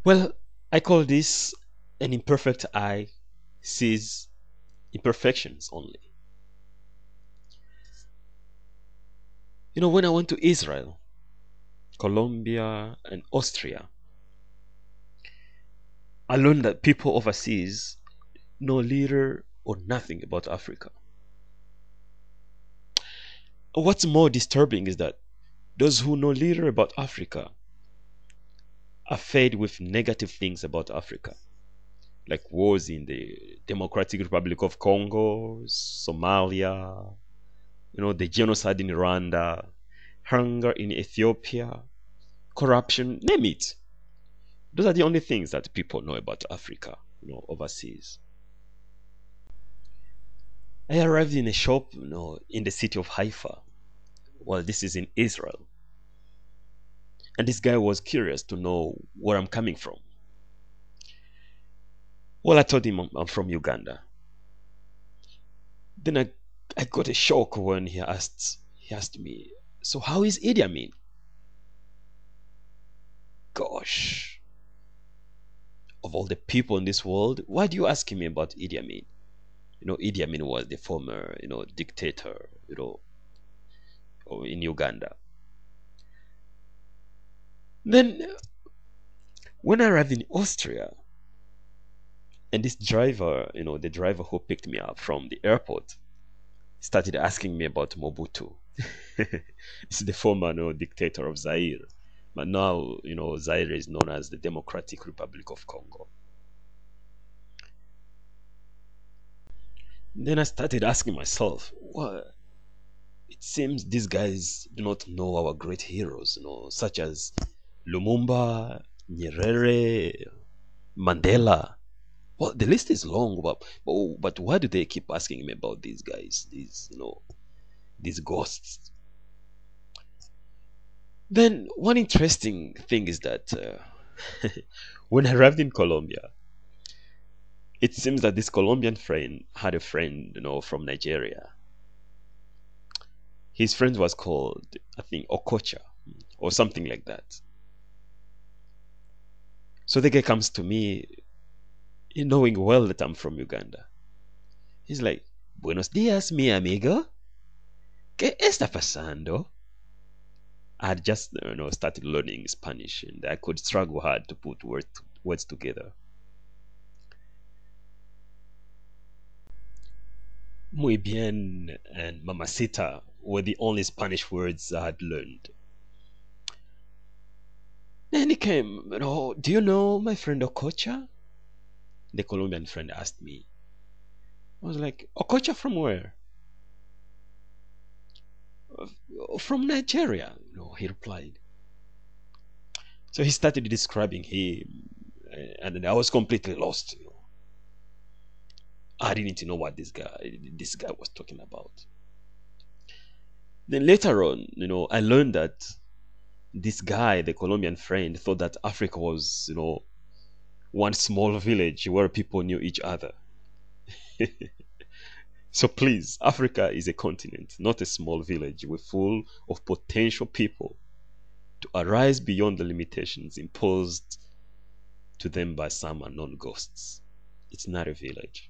Well, I call this an imperfect eye sees imperfections only. When I went to Israel, Colombia, and Austria, I learned that people overseas know little or nothing about Africa. What's more disturbing is that those who know little about Africa are fed with negative things about Africa, like wars in the Democratic Republic of Congo, Somalia, the genocide in Rwanda, hunger in Ethiopia, corruption, name it. Those are the only things that people know about Africa, overseas. I arrived in a shop, in the city of Haifa. Well, this is in Israel. And this guy was curious to know where I'm coming from. Well, I told him I'm from Uganda. Then I got a shock when he asked me, so how is Idi Amin? Gosh, of all the people in this world, why do you ask me about Idi Amin? Idi Amin was the former, dictator, in Uganda. Then when I arrived in Austria, and this driver, the driver who picked me up from the airport, started asking me about Mobutu. It's the former dictator of Zaire. But now, Zaire is known as the Democratic Republic of Congo. Then I started asking myself, well, it seems these guys do not know our great heroes, such as Lumumba, Nyerere, Mandela. Well, the list is long, but why do they keep asking me about these guys, these ghosts? Then one interesting thing is that when I arrived in Colombia, it seems that this Colombian friend had a friend, from Nigeria. His friend was called, I think, Okocha or something like that. So the guy comes to me, knowing well that I'm from Uganda. He's like, Buenos dias, mi amigo. ¿Qué está pasando? I had just started learning Spanish and I could struggle hard to put words together. Muy bien and mamacita were the only Spanish words I had learned. Then he came, do you know my friend Okocha? The Colombian friend asked me. I was like, Okocha from where? From Nigeria, he replied. So he started describing him, and then I was completely lost. I didn't know what this guy was talking about. Then later on, I learned that this guy, the Colombian friend, thought that Africa was, one small village where people knew each other. So please, Africa is a continent, not a small village. We're full of potential people to arise beyond the limitations imposed to them by some unknown ghosts. It's not a village.